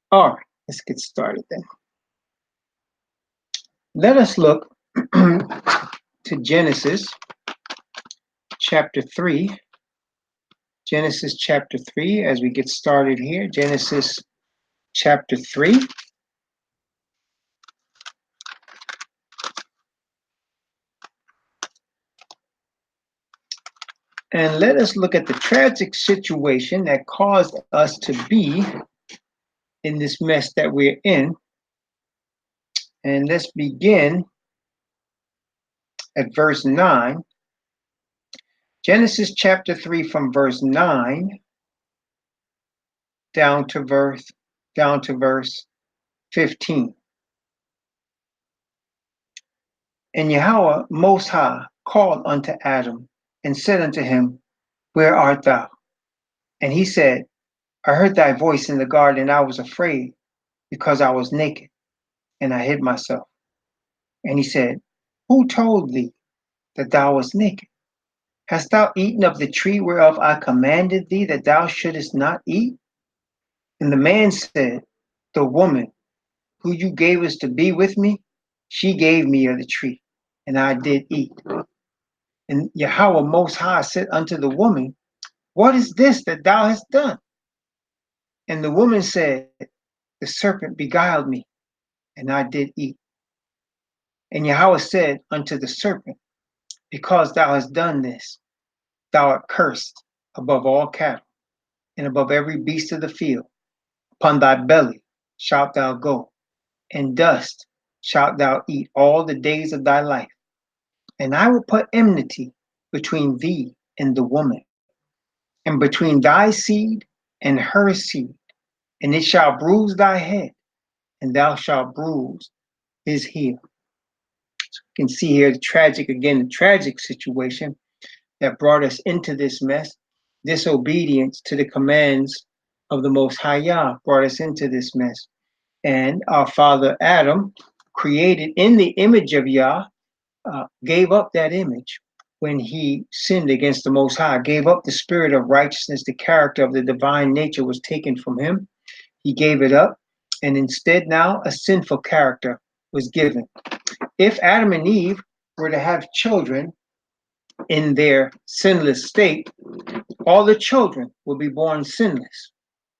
All right, let's get started then. Let us look to Genesis chapter 3. Genesis chapter 3, as we get started here. Genesis chapter 3. And let us look at the tragic situation that caused us to be in this mess that we're in. And let's begin at verse 9. Genesis chapter 3 from verse 9 down to verse 15. And Yahweh Most High called unto Adam and said unto him, Where art thou? And he said, I heard thy voice in the garden, and I was afraid, because I was naked, and I hid myself. And he said, Who told thee that thou wast naked? Hast thou eaten of the tree whereof I commanded thee that thou shouldest not eat? And the man said, The woman who you gave us to be with me, she gave me of the tree, and I did eat. And Yahweh Most High said unto the woman, What is this that thou hast done? And the woman said, The serpent beguiled me, and I did eat. And Yahweh said unto the serpent, Because thou hast done this, thou art cursed above all cattle, and above every beast of the field. Upon thy belly shalt thou go, and dust shalt thou eat all the days of thy life. And I will put enmity between thee and the woman, and between thy seed and her seed, and it shall bruise thy head, and thou shalt bruise his heel. So you can see here the tragic situation that brought us into this mess. Disobedience to the commands of the Most High Yah brought us into this mess. And our father Adam, created in the image of Yah, gave up that image when he sinned against the Most High, gave up the spirit of righteousness, the character of the divine nature was taken from him. He gave it up, and instead now a sinful character was given. If Adam and Eve were to have children in their sinless state, all the children will be born sinless.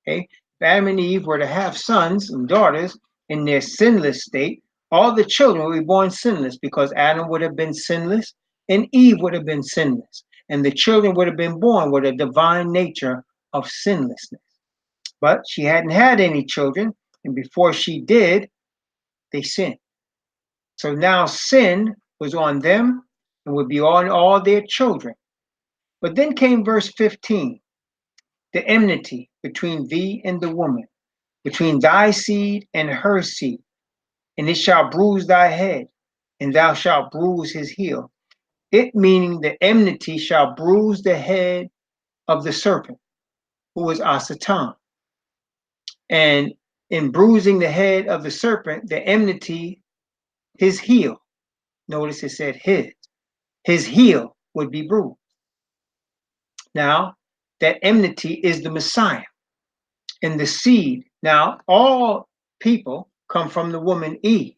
Okay? If Adam and Eve were to have sons and daughters in their sinless state, all the children will be born sinless, because Adam would have been sinless and Eve would have been sinless. And the children would have been born with a divine nature of sinlessness. But she hadn't had any children, and before she did, they sinned. So now sin was on them and would be on all their children. But then came verse 15, the enmity between thee and the woman, between thy seed and her seed, and it shall bruise thy head, and thou shalt bruise his heel. It meaning the enmity shall bruise the head of the serpent, who is Asatan. And in bruising the head of the serpent, the enmity, his heel. Notice it said his heel would be bruised. Now, that enmity is the Messiah and the seed. Now, all people come from the woman Eve,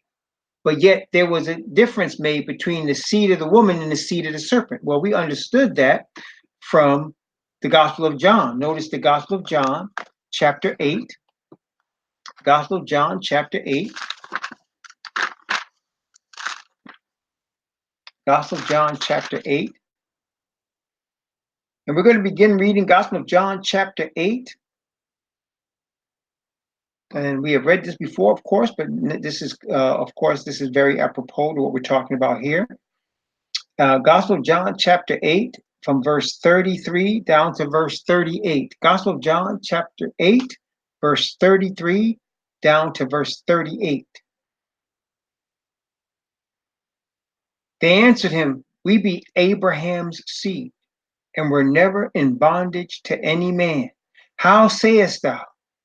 but yet there was a difference made between the seed of the woman and the seed of the serpent. Well, we understood that from the Gospel of John. Notice the Gospel of John, chapter 8. Gospel of John, chapter 8. Gospel of John, chapter 8. And we're going to begin reading Gospel of John, chapter 8. And we have read this before, of course, but this is, this is very apropos to what we're talking about here. Gospel of John, chapter 8, from verse 33 down to verse 38. Gospel of John, chapter 8, verse 33 down to verse 38. They answered him, We be Abraham's seed, and were never in bondage to any man. How sayest thou,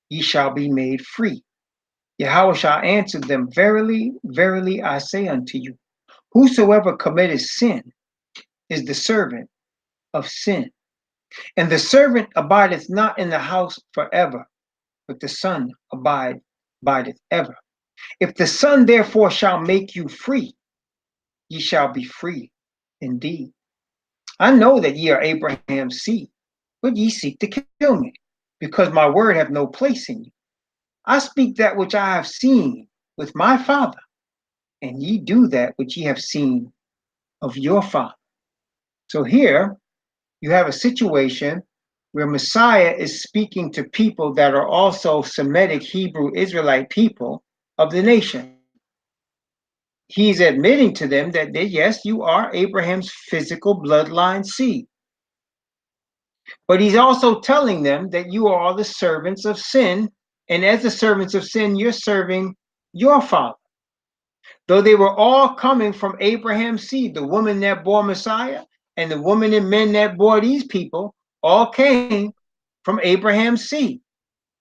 ye shall be made free? Yahweh shall answer them, Verily, verily, I say unto you, whosoever committeth sin is the servant of sin. And the servant abideth not in the house forever, but the Son abideth abideth ever. If the Son therefore shall make you free, ye shall be free indeed. I know that ye are Abraham's seed, but ye seek to kill me, because my word have no place in you. I speak that which I have seen with my Father, and ye do that which ye have seen of your father. So here you have a situation where Messiah is speaking to people that are also Semitic Hebrew Israelite people of the nation. He's admitting to them that yes, you are Abraham's physical bloodline seed. But he's also telling them that you are all the servants of sin. And as the servants of sin, you're serving your father. Though they were all coming from Abraham's seed, the woman that bore Messiah and the women and men that bore these people all came from Abraham's seed.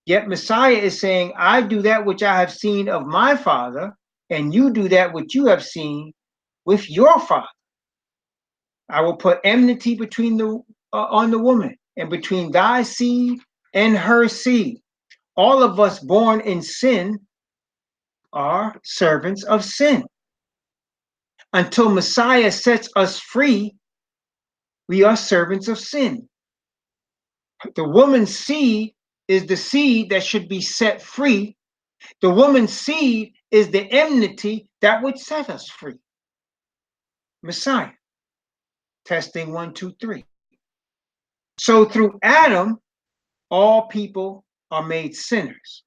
Yet Messiah is saying, I do that which I have seen of my father, and you do that which you have seen with your father. I will put enmity between on the woman, and between thy seed and her seed. All of us born in sin are servants of sin. Until Messiah sets us free, we are servants of sin. The woman's seed is the seed that should be set free. The woman's seed is the enmity that would set us free. Messiah. Testing 1, 2, 3. So through Adam, all people are made sinners.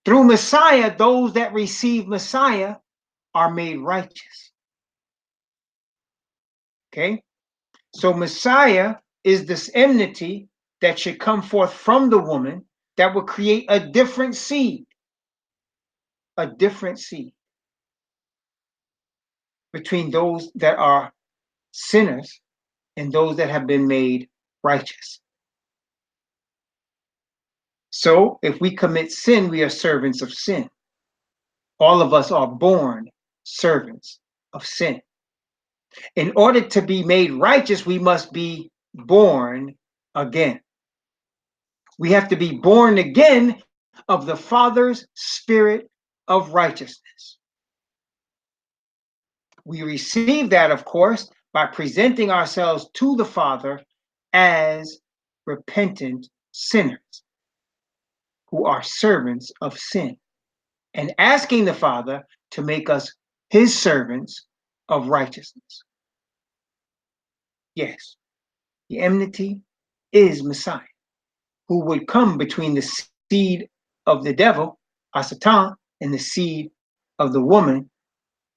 Through Messiah, those that receive Messiah are made righteous. Okay? So Messiah is this enmity that should come forth from the woman that will create a different seed. A different seed between those that are sinners and those that have been made righteous. So if we commit sin, we are servants of sin. All of us are born servants of sin. In order to be made righteous, we must be born again. We have to be born again of the Father's Spirit of righteousness. We receive that, of course, by presenting ourselves to the Father as repentant sinners who are servants of sin, and asking the Father to make us his servants of righteousness. Yes, the enmity is Messiah, who would come between the seed of the devil, Satan, and the seed of the woman,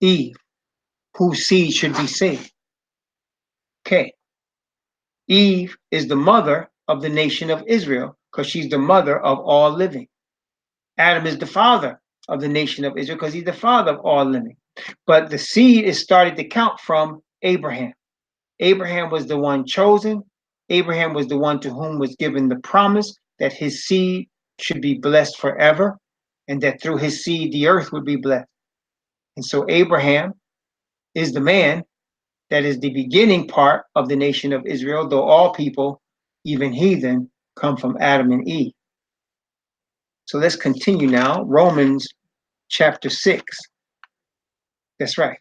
Eve, whose seed should be saved. Okay. Eve is the mother of the nation of Israel because she's the mother of all living. Adam is the father of the nation of Israel because he's the father of all living. But the seed is started to count from Abraham. Abraham was the one chosen. Abraham was the one to whom was given the promise that his seed should be blessed forever and that through his seed the earth would be blessed. And so Abraham is the man that is the beginning part of the nation of Israel, though all people, even heathen, come from Adam and Eve. So let's continue now. Romans chapter 6. That's right.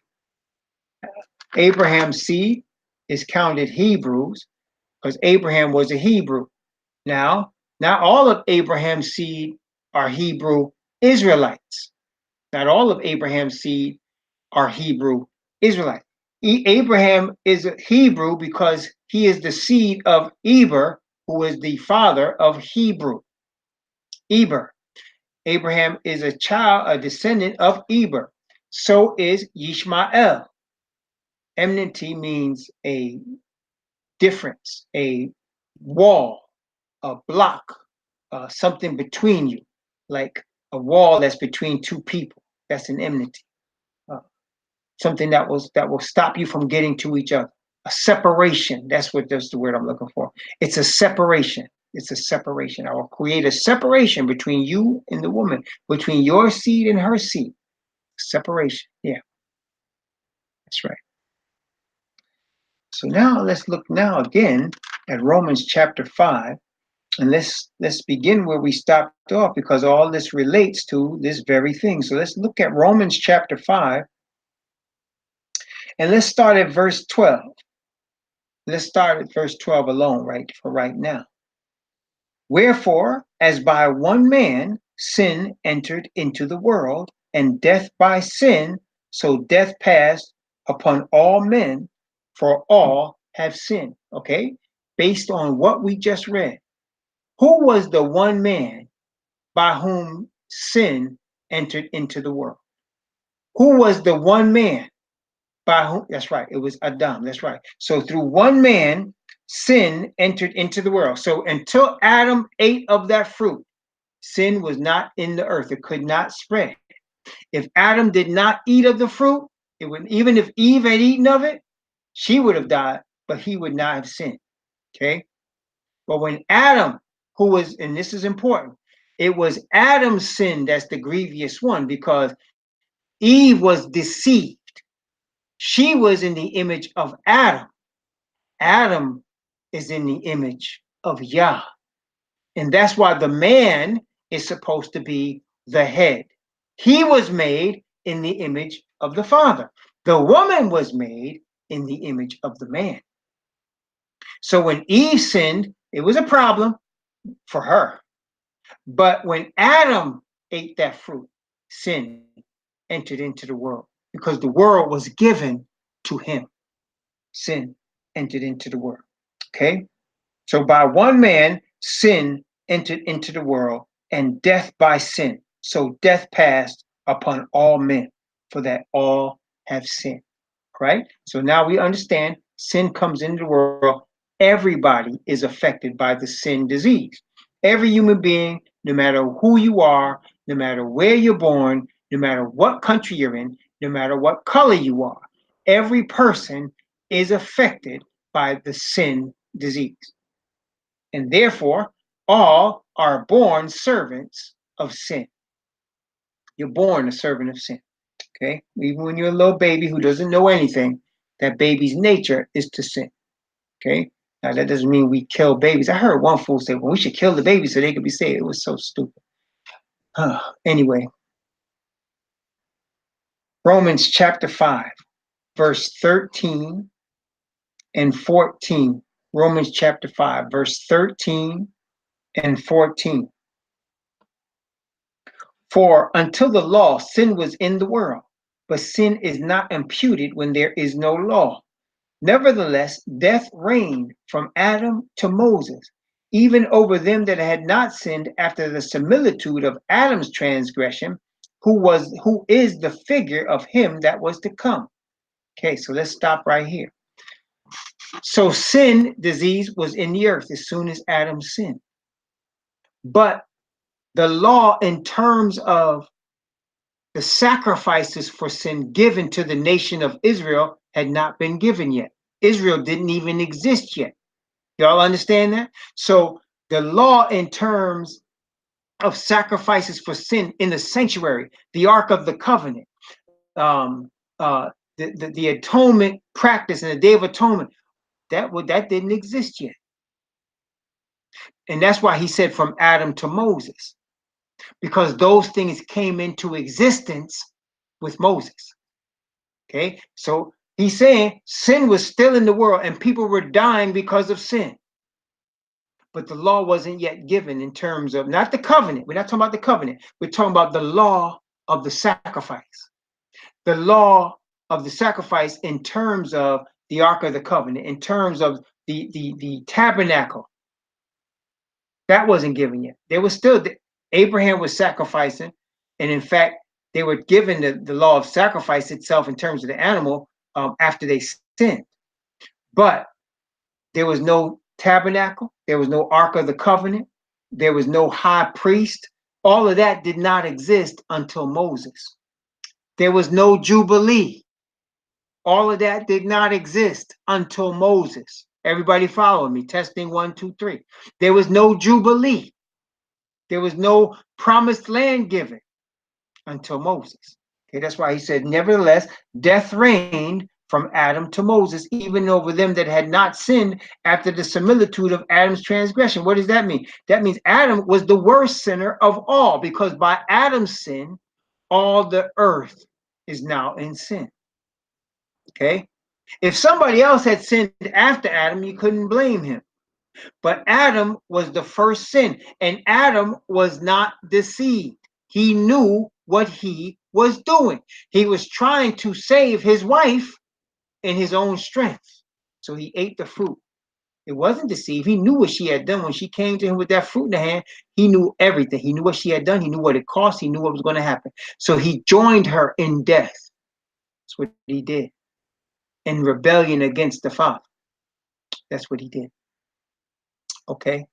Abraham's seed is counted Hebrews because Abraham was a Hebrew. Now, not all of Abraham's seed are Hebrew Israelites. Not all of Abraham's seed are Hebrew Israelites. Abraham is a Hebrew because he is the seed of Eber, who is the father of Hebrew. Eber. Abraham is a descendant of Eber. So is Yishmael. Enmity means a difference, a wall, a block, something between you, like a wall that's between two people. That's an enmity. Something that will stop you from getting to each other. A separation. That's the word I'm looking for. It's a separation. It's a separation. I will create a separation between you and the woman, between your seed and her seed. Separation. Yeah, that's right. So now let's look now again at Romans chapter 5. And let's begin where we stopped off, because all this relates to this very thing. So let's look at Romans chapter 5, and let's start at verse 12. Let's start at verse 12 alone, right, for right now. Wherefore, as by one man sin entered into the world, and death by sin, so death passed upon all men, for all have sinned. Okay? Based on what we just read. Who was the one man by whom sin entered into the world? Who was the one man by whom? That's right, it was Adam. That's right. So through one man, sin entered into the world. So until Adam ate of that fruit, sin was not in the earth. It could not spread. If Adam did not eat of the fruit, it would, even if Eve had eaten of it, she would have died, but he would not have sinned. Okay. But when Adam, who was, and this is important, it was Adam's sin that's the grievous one, because Eve was deceived. She was in the image of Adam. Adam is in the image of Yah. And that's why the man is supposed to be the head. He was made in the image of the Father. The woman was made in the image of the man. So when Eve sinned, it was a problem for her. But when Adam ate that fruit, sin entered into the world, because the world was given to him. Sin entered into the world. Okay? So by one man, sin entered into the world, and death by sin. So death passed upon all men, for that all have sinned. Right? So now we understand sin comes into the world. Everybody is affected by the sin disease. Every human being, no matter who you are, no matter where you're born, no matter what country you're in, no matter what color you are, every person is affected by the sin disease. And therefore, all are born servants of sin. You're born a servant of sin. Okay? Even when you're a little baby who doesn't know anything, that baby's nature is to sin. Okay? Now, that doesn't mean we kill babies. I heard one fool say, well, we should kill the babies so they could be saved. It was so stupid. Anyway, Romans chapter 5, verse 13 and 14. Romans chapter 5, verse 13 and 14. For until the law, sin was in the world, but sin is not imputed when there is no law. Nevertheless, death reigned from Adam to Moses, even over them that had not sinned, after the similitude of Adam's transgression, who is the figure of him that was to come. Okay, so let's stop right here. So sin disease was in the earth as soon as Adam sinned. But the law, in terms of the sacrifices for sin given to the nation of Israel, had not been given yet. Israel didn't even exist yet. Y'all understand that? So the law, in terms of sacrifices for sin in the sanctuary, the Ark of the Covenant, the atonement practice and the Day of Atonement, that didn't exist yet. And that's why he said from Adam to Moses, because those things came into existence with Moses. Okay, so he's saying sin was still in the world and people were dying because of sin. But the law wasn't yet given, in terms of not the covenant. We're not talking about the covenant. We're talking about the law of the sacrifice. The law of the sacrifice in terms of the Ark of the Covenant, in terms of the tabernacle. That wasn't given yet. There was still, Abraham was sacrificing, and in fact, they were given the law of sacrifice itself in terms of the animal after they sinned. But there was no tabernacle, there was no Ark of the Covenant, there was no high priest. All of that did not exist until Moses. There was no Jubilee. All of that did not exist until Moses. Everybody follow me. Testing 1, 2, 3. There was no Jubilee. There was no promised land given until Moses. Okay, that's why he said, nevertheless, death reigned from Adam to Moses, even over them that had not sinned after the similitude of Adam's transgression. What does that mean? That means Adam was the worst sinner of all, because by Adam's sin, all the earth is now in sin. Okay? If somebody else had sinned after Adam, you couldn't blame him. But Adam was the first sin, and Adam was not deceived. He knew what he was doing. He was trying to save his wife in his own strength. So he ate the fruit. It wasn't deceived. He knew what she had done. When she came to him with that fruit in the hand, he knew everything. He knew what she had done. He knew what it cost. He knew what was going to happen. So he joined her in death. That's what he did. In rebellion against the Father. That's what he did. Okay?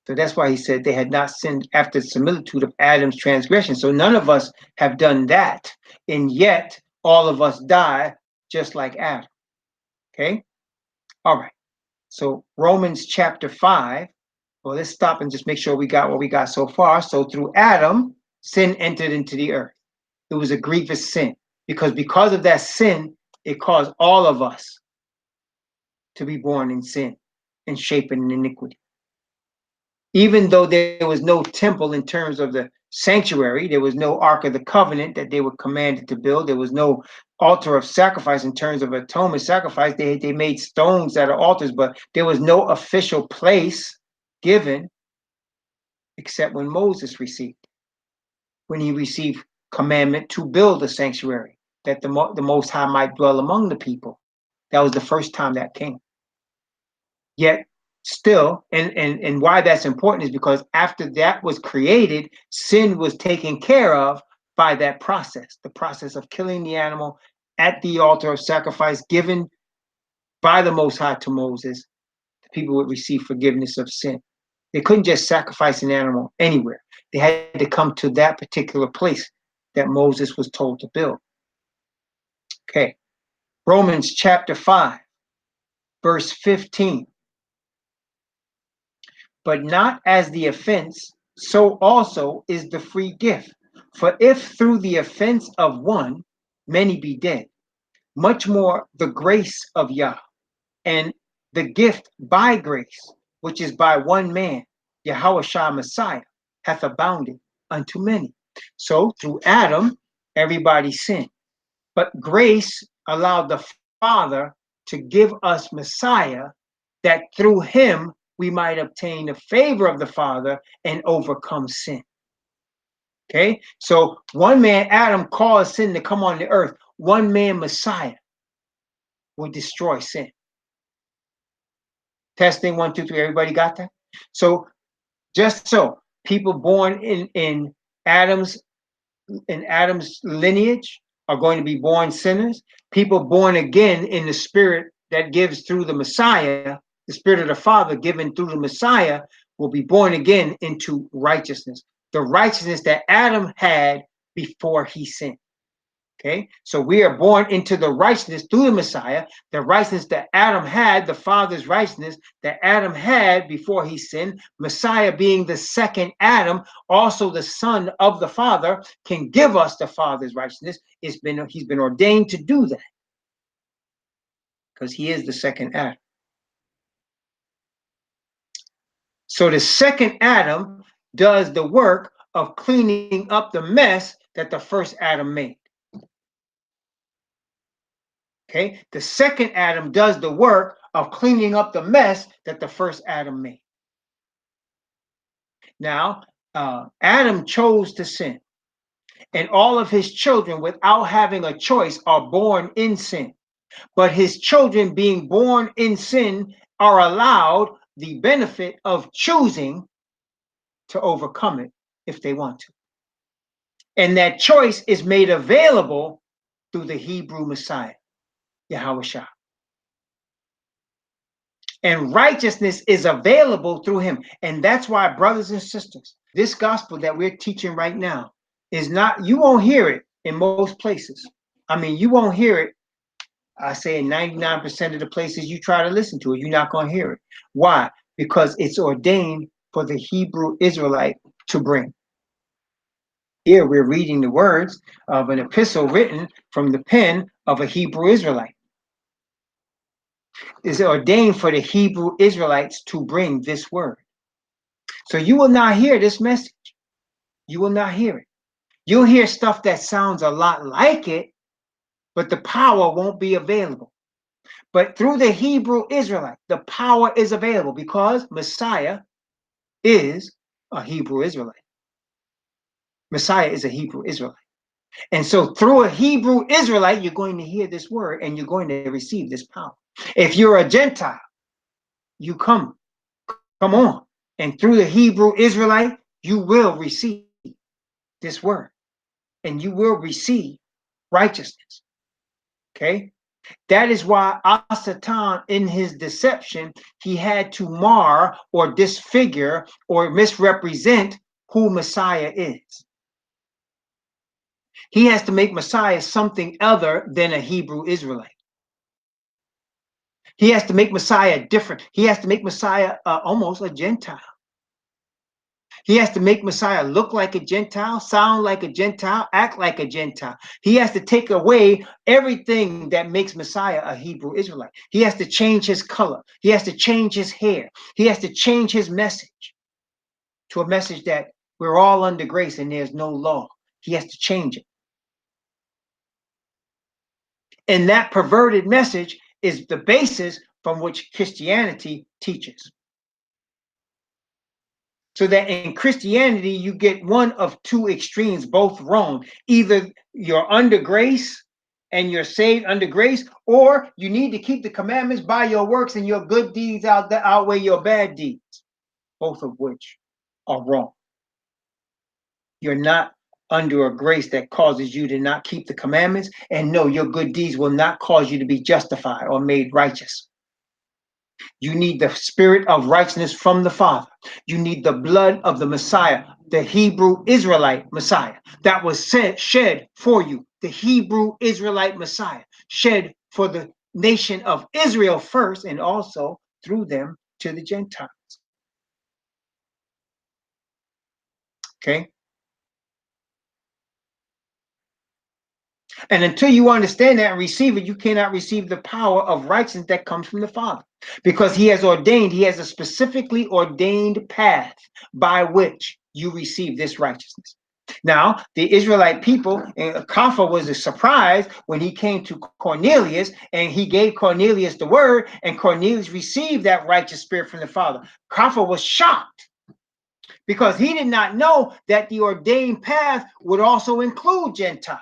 So that's why he said they had not sinned after the similitude of Adam's transgression. So none of us have done that. And yet all of us die just like Adam. Okay? All right. So Romans chapter 5. Well, let's stop and just make sure we got what we got so far. So through Adam, sin entered into the earth. It was a grievous sin. Because of that sin, it caused all of us to be born in sin and shapen in iniquity. Even though there was no temple in terms of the sanctuary, there was no Ark of the Covenant that they were commanded to build. There was no altar of sacrifice in terms of atonement sacrifice. They made stones that are altars, but there was no official place given except when Moses received, when he received commandment to build a sanctuary, that the Most High might dwell among the people. That was the first time that came. Yet still, and why that's important is because after that was created, sin was taken care of by that process, the process of killing the animal at the altar of sacrifice given by the Most High to Moses. The people would receive forgiveness of sin. They couldn't just sacrifice an animal anywhere. They had to come to that particular place that Moses was told to build. Okay, Romans chapter 5, verse 15. But not as the offense, so also is the free gift. For if through the offense of one many be dead, much more the grace of Yah and the gift by grace, which is by one man, Yahushua Messiah, hath abounded unto many. So through Adam, everybody sinned. But grace allowed the Father to give us Messiah, that through him we might obtain the favor of the Father and overcome sin. Okay, so one man, Adam, caused sin to come on the earth. One man, Messiah, will destroy sin. Testing 1, 2, 3. Everybody got that? So just so people born in Adam's lineage are going to be born sinners. People born again in the spirit that gives through the Messiah, the spirit of the Father given through the Messiah, will be born again into righteousness. The righteousness that Adam had before he sinned. Okay, so we are born into the righteousness through the Messiah, the righteousness that Adam had, the Father's righteousness that Adam had before he sinned. Messiah being the second Adam, also the Son of the Father, can give us the Father's righteousness. He's been ordained to do that because he is the second Adam. So the second Adam does the work of cleaning up the mess that the first Adam made. Okay, the second Adam does the work of cleaning up the mess that the first Adam made. Now, Adam chose to sin, and all of his children, without having a choice, are born in sin. But his children, being born in sin, are allowed the benefit of choosing to overcome it if they want to. And that choice is made available through the Hebrew Messiah, Yahushua. And righteousness is available through him. And that's why, brothers and sisters, this gospel that we're teaching right now is not, you won't hear it in most places. I mean, you won't hear it, I say in 99% of the places you try to listen to it, you're not going to hear it. Why? Because it's ordained for the Hebrew Israelite to bring. Here we're reading the words of an epistle written from the pen of a Hebrew Israelite. Is ordained for the Hebrew Israelites to bring this word. So you will not hear this message. You will not hear it. You'll hear stuff that sounds a lot like it, but the power won't be available. But through the Hebrew Israelite, the power is available because Messiah is a Hebrew Israelite. Messiah is a Hebrew Israelite. And so through a Hebrew Israelite, you're going to hear this word and you're going to receive this power. If you're a Gentile, you come on. And through the Hebrew Israelite, you will receive this word and you will receive righteousness. Okay? That is why Satan, in his deception, he had to mar or disfigure or misrepresent who Messiah is. He has to make Messiah something other than a Hebrew Israelite. He has to make Messiah different. He has to make Messiah almost a Gentile. He has to make Messiah look like a Gentile, sound like a Gentile, act like a Gentile. He has to take away everything that makes Messiah a Hebrew Israelite. He has to change his color. He has to change his hair. He has to change his message to a message that we're all under grace and there's no law. He has to change it. And that perverted message is the basis from which Christianity teaches. So that in Christianity, you get one of two extremes, both wrong. Either you're under grace and you're saved under grace, or you need to keep the commandments by your works and your good deeds outweigh your bad deeds, both of which are wrong. You're not under a grace that causes you to not keep the commandments, and no, your good deeds will not cause you to be justified or made righteous. You need the spirit of righteousness from the Father. You need the blood of the Messiah, the Hebrew Israelite Messiah that was shed for you, the Hebrew Israelite Messiah, shed for the nation of Israel first and also through them to the Gentiles. Okay? And until you understand that and receive it, you cannot receive the power of righteousness that comes from the Father. Because he has a specifically ordained path by which you receive this righteousness. Now, the Israelite people, Kaffa was a surprise when he came to Cornelius and he gave Cornelius the word, and Cornelius received that righteous spirit from the Father. Kaffa was shocked because he did not know that the ordained path would also include Gentiles.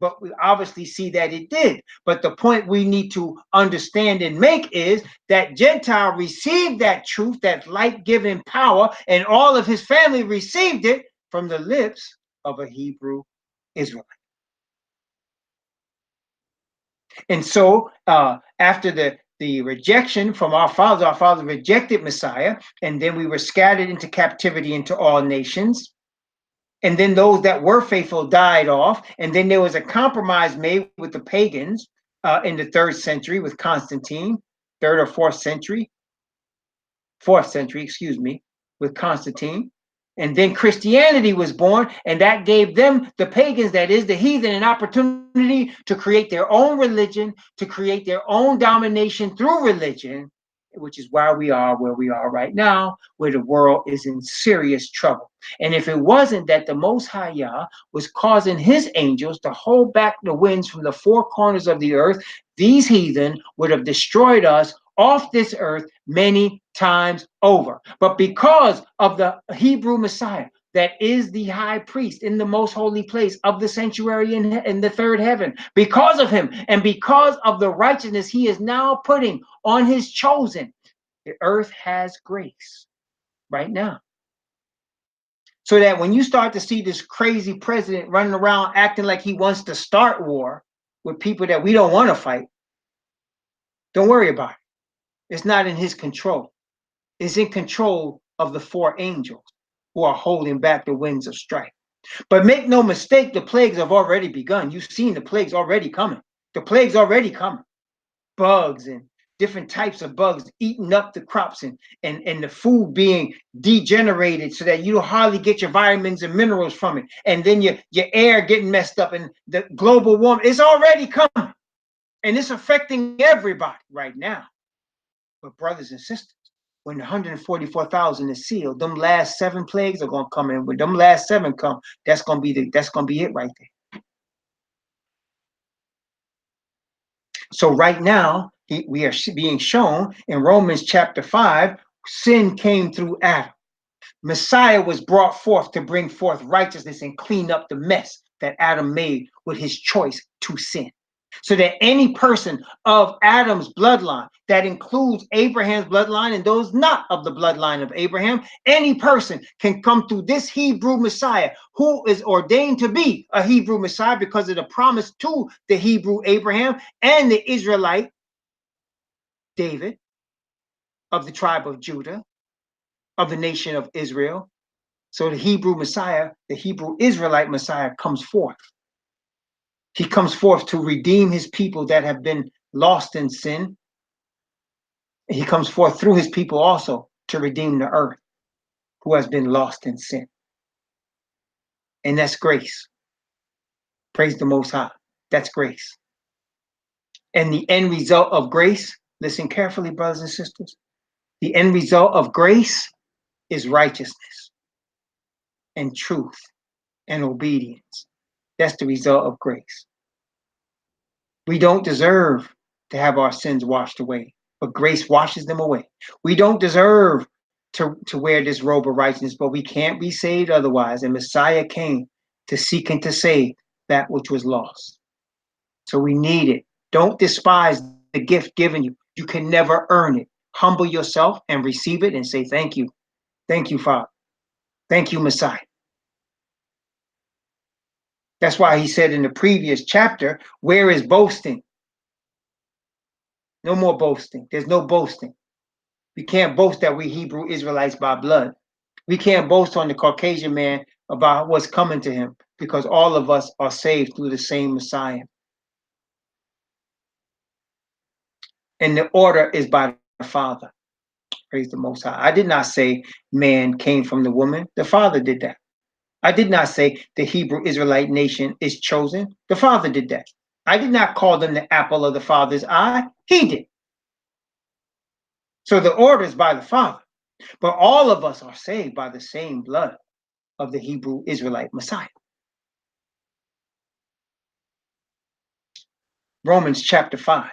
But we obviously see that it did. But the point we need to understand and make is that Gentile received that truth, that light-giving power, and all of his family received it from the lips of a Hebrew Israelite. And so after the rejection from our fathers rejected Messiah, and then we were scattered into captivity into all nations. And then those that were faithful died off. And then there was a compromise made with the pagans in the 3rd century with Constantine, 3rd or 4th century, excuse me, with Constantine. And then Christianity was born, and that gave them, the pagans, that is, the heathen, an opportunity to create their own religion, to create their own domination through religion, which is why we are where we are right now, where the world is in serious trouble. And if it wasn't that the Most High Yah was causing his angels to hold back the winds from the 4 corners of the earth, these heathen would have destroyed us off this earth many times over. But because of the Hebrew Messiah, that is the high priest in the most holy place of the sanctuary in the 3rd heaven, because of him and because of the righteousness he is now putting on his chosen, the earth has grace right now. So that when you start to see this crazy president running around acting like he wants to start war with people that we don't want to fight, don't worry about it. It's not in his control. It's in control of the 4 angels who are holding back the winds of strife. But make no mistake, the plagues have already begun. You've seen the plagues already coming. The plagues already coming. Bugs and different types of bugs eating up the crops and the food being degenerated so that you don't hardly get your vitamins and minerals from it. And then your air getting messed up and the global warming. It's already coming. And it's affecting everybody right now. But brothers and sisters, when 144,000 is sealed, them last 7 plagues are gonna come in. When them last 7 come, that's gonna be it right there. So right now, we are being shown in Romans chapter 5, sin came through Adam. Messiah was brought forth to bring forth righteousness and clean up the mess that Adam made with his choice to sin. So that any person of Adam's bloodline, that includes Abraham's bloodline and those not of the bloodline of Abraham, any person can come through this Hebrew Messiah who is ordained to be a Hebrew Messiah because of the promise to the Hebrew Abraham and the Israelite David of the tribe of Judah, of the nation of Israel. So the Hebrew Messiah, the Hebrew Israelite Messiah comes forth. He comes forth to redeem his people that have been lost in sin. He comes forth through his people also to redeem the earth who has been lost in sin. And that's grace. Praise the Most High. That's grace. And the end result of grace, listen carefully, brothers and sisters. The end result of grace is righteousness and truth and obedience. That's the result of grace. We don't deserve to have our sins washed away, but grace washes them away. We don't deserve to wear this robe of righteousness, but we can't be saved otherwise. And Messiah came to seek and to save that which was lost. So we need it. Don't despise the gift given you. You can never earn it. Humble yourself and receive it and say, thank you. Thank you, Father. Thank you, Messiah. That's why he said in the previous chapter, where is boasting? No more boasting. There's no boasting. We can't boast that we Hebrew Israelites by blood. We can't boast on the Caucasian man about what's coming to him because all of us are saved through the same Messiah. And the order is by the Father. Praise the Most High. I did not say man came from the woman. The Father did that. I did not say the Hebrew Israelite nation is chosen. The Father did that. I did not call them the apple of the Father's eye. He did. So the order is by the Father. But all of us are saved by the same blood of the Hebrew Israelite Messiah. Romans chapter 5.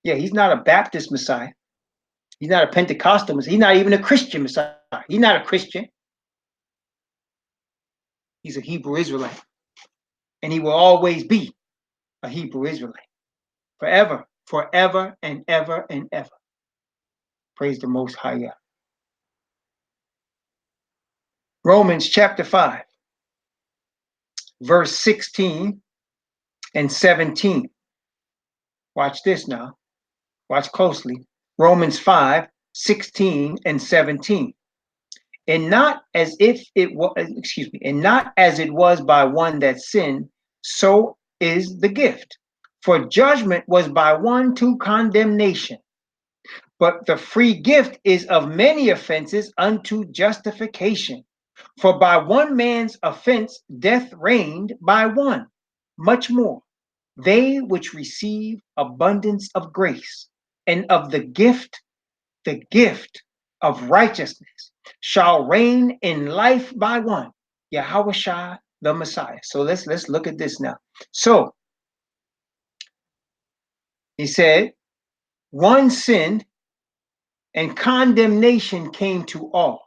Yeah, he's not a Baptist Messiah. He's not a Pentecostal Messiah. He's not even a Christian Messiah. He's not a Christian. He's a Hebrew Israelite. And he will always be a Hebrew Israelite. Forever, forever, and ever, and ever. Praise the Most High Yah. Romans chapter 5, verse 16 and 17. Watch this now. Watch closely. Romans 5, 16 and 17. And not as if it was, and not as it was by one that sinned, so is the gift. For judgment was by one to condemnation, but the free gift is of many offenses unto justification. For by one man's offense death reigned by one, much more they which receive abundance of grace and of the gift of righteousness shall reign in life by one, Yahushua the Messiah. So let's look at this now. So he said, one sinned and condemnation came to all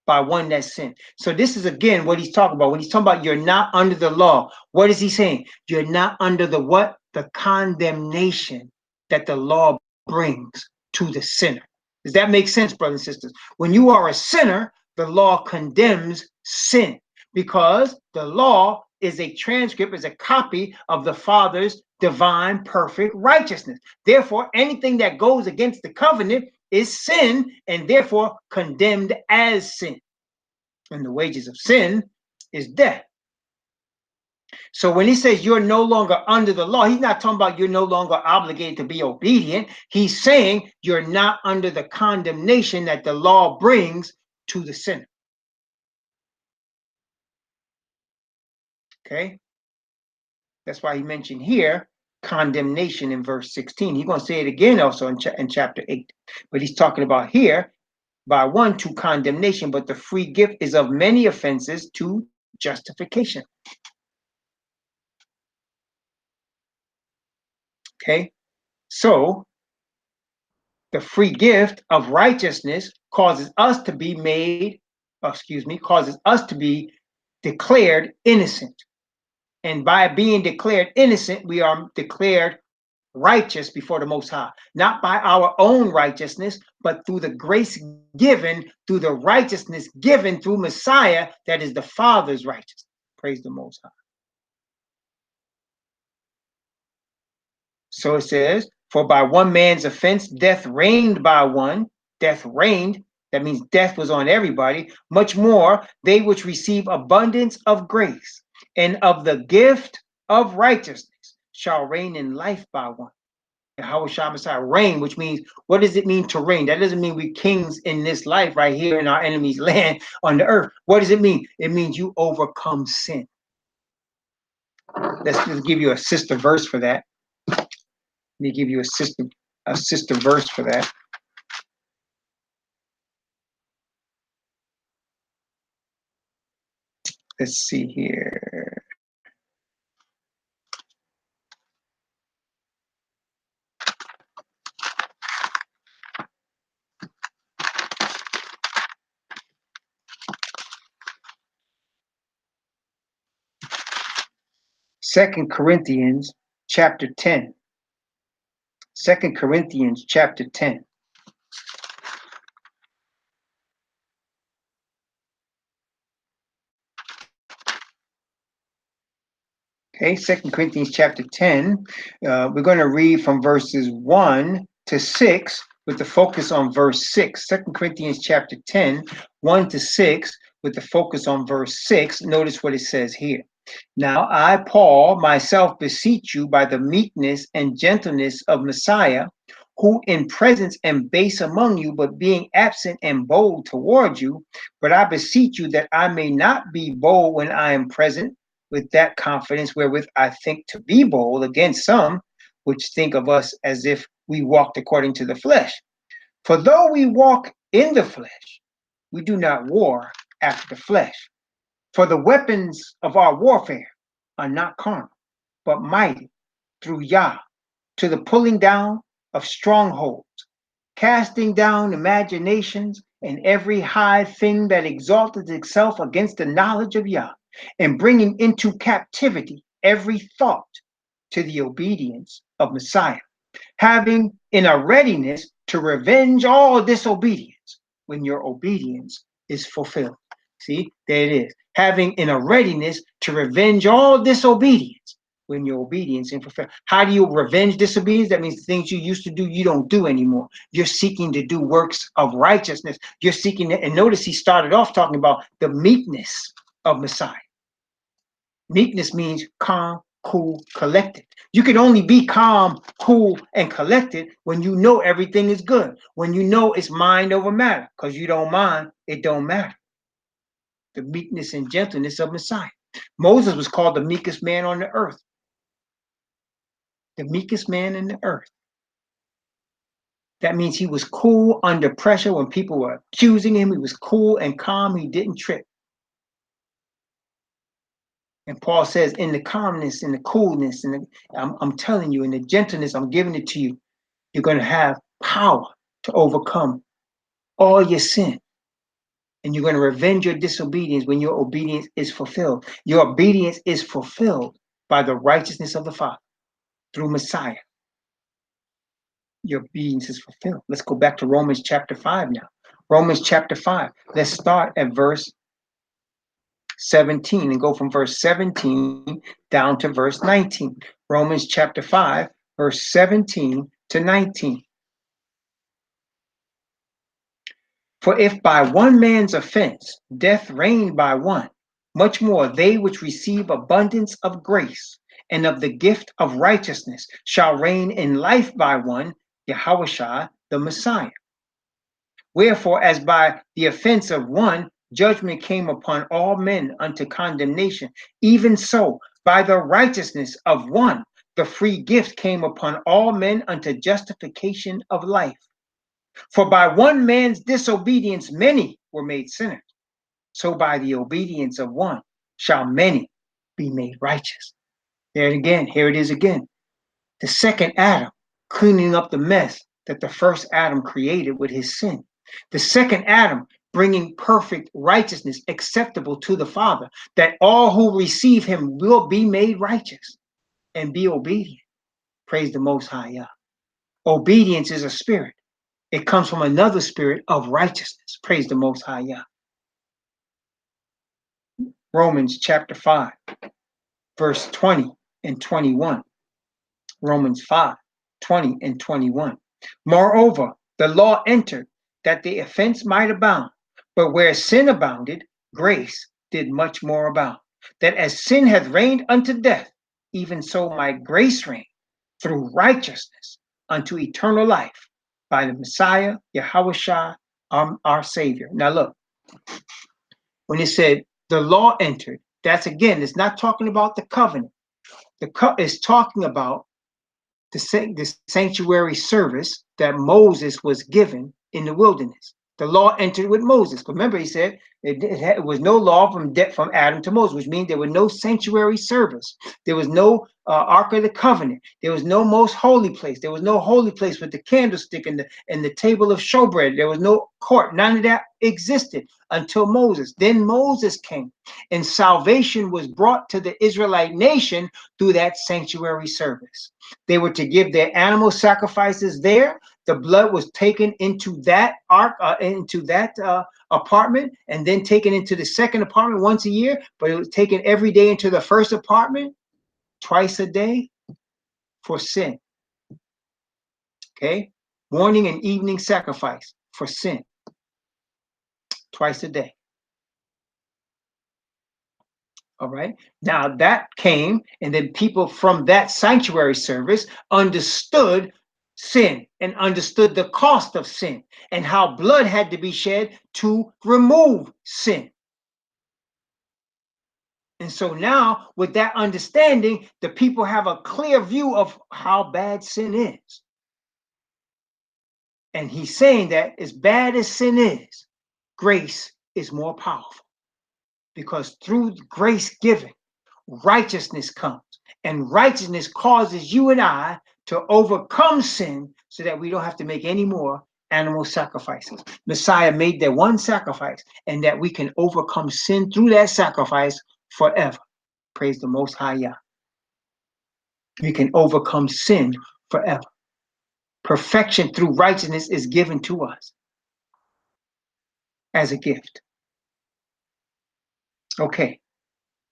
by one that sinned. So this is again what he's talking about. When he's talking about you're not under the law, what is he saying? You're not under the what? The condemnation that the law brings to the sinner. Does that make sense, brothers and sisters? When you are a sinner, the law condemns sin because the law is a transcript, is a copy of the Father's divine, perfect righteousness. Therefore, anything that goes against the covenant is sin and therefore condemned as sin. And the wages of sin is death. So when he says you're no longer under the law, he's not talking about you're no longer obligated to be obedient. He's saying you're not under the condemnation that the law brings to the sinner. Okay? That's why he mentioned here condemnation in verse 16. He's going to say it again also in chapter 8. But he's talking about here, by one to condemnation, but the free gift is of many offenses to justification. Okay? So, the free gift of righteousness causes us to be causes us to be declared innocent. And by being declared innocent, we are declared righteous before the Most High, not by our own righteousness, but through the grace given, through the righteousness given through Messiah, that is the Father's righteousness. Praise the Most High. So it says, for by one man's offense, death reigned by one. Death reigned. That means death was on everybody. Much more, they which receive abundance of grace and of the gift of righteousness shall reign in life by one. Yahweh Shah Messiah, reign, which means, what does it mean to reign? That doesn't mean we kings in this life right here in our enemy's land on the earth. What does it mean? It means you overcome sin. Let's just give you a sister verse for that. Let me give you a sister verse for that. Let's see here. Second Corinthians chapter 10. 2 Corinthians chapter 10. Okay, 2 Corinthians chapter 10. We're going to read from verses 1 to 6 with the focus on verse 6. 2 Corinthians chapter 10, 1 to 6 with the focus on verse 6. Notice what it says here. Now I, Paul, myself beseech you by the meekness and gentleness of Messiah, who in presence am base among you, but being absent am bold toward you. But I beseech you that I may not be bold when I am present, with that confidence wherewith I think to be bold against some, which think of us as if we walked according to the flesh. For though we walk in the flesh, we do not war after the flesh. For the weapons of our warfare are not carnal, but mighty through Yah, to the pulling down of strongholds, casting down imaginations and every high thing that exalted itself against the knowledge of Yah, and bringing into captivity every thought to the obedience of Messiah, having in a readiness to revenge all disobedience when your obedience is fulfilled. See, there it is. Having in a readiness to revenge all disobedience when your obedience is fulfilled. How do you revenge disobedience? That means the things you used to do, you don't do anymore. You're seeking to do works of righteousness. You're seeking to, and notice he started off talking about the meekness of Messiah. Meekness means calm, cool, collected. You can only be calm, cool, and collected when you know everything is good. When you know it's mind over matter. Because you don't mind, it don't matter. The meekness and gentleness of Messiah. Moses was called the meekest man on the earth. The meekest man in the earth. That means he was cool under pressure when people were accusing him. He was cool and calm. He didn't trip. And Paul says, in the calmness, in the coolness, and I'm telling you, in the gentleness, I'm giving it to you. You're going to have power to overcome all your sin. And you're going to revenge your disobedience when your obedience is fulfilled. Your obedience is fulfilled by the righteousness of the Father through Messiah. Your obedience is fulfilled. Let's go back to Romans chapter 5 now. Romans chapter 5. Let's start at verse 17 and go from verse 17 down to verse 19. Romans chapter 5, verse 17 to 19. For if by one man's offense death reigned by one, much more they which receive abundance of grace and of the gift of righteousness shall reign in life by one, Yahushua the Messiah. Wherefore, as by the offense of one judgment came upon all men unto condemnation, even so by the righteousness of one the free gift came upon all men unto justification of life. For by one man's disobedience many were made sinners, so by the obedience of one shall many be made righteous. There it again, here it is again. The second Adam cleaning up the mess that the first Adam created with his sin. The second Adam bringing perfect righteousness acceptable to the Father, that all who receive him will be made righteous and be obedient. Praise the Most High Yah. Obedience is a spirit. It comes from another spirit of righteousness. Praise the Most High Yah. Romans chapter 5, verse 20 and 21. Romans 5, 20 and 21. Moreover, the law entered that the offense might abound, but where sin abounded, grace did much more abound. That as sin hath reigned unto death, even so might grace reign through righteousness unto eternal life by the Messiah, Yahushua, our Savior. Now look, when it said the law entered, that's again, it's not talking about the covenant. It's talking about the sanctuary service that Moses was given in the wilderness. The law entered with Moses. Remember, he said it was no law from Adam to Moses, which means there was no sanctuary service. There was no Ark of the Covenant. There was no most holy place. There was no holy place with the candlestick and the table of showbread. There was no court. None of that existed until Moses. Then Moses came, and salvation was brought to the Israelite nation through that sanctuary service. They were to give their animal sacrifices there. The blood was taken into that ark, apartment, and then taken into the second apartment once a year. But it was taken every day into the first apartment, twice a day, for sin. Okay, morning and evening sacrifice for sin, twice a day. All right. Now that came, and then people from that sanctuary service understood sin and understood the cost of sin and how blood had to be shed to remove sin. And so now, with that understanding, the people have a clear view of how bad sin is. And he's saying that as bad as sin is, grace is more powerful. Because through grace given, righteousness comes. And righteousness causes you and I to overcome sin so that we don't have to make any more animal sacrifices. Messiah made that one sacrifice, and that we can overcome sin through that sacrifice forever. Praise the Most High Yah. We can overcome sin forever. Perfection through righteousness is given to us as a gift. Okay.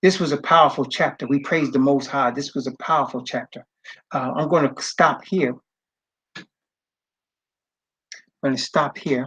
This was a powerful chapter. We praise the Most High. This was a powerful chapter. I'm going to stop here. I'm going to stop here.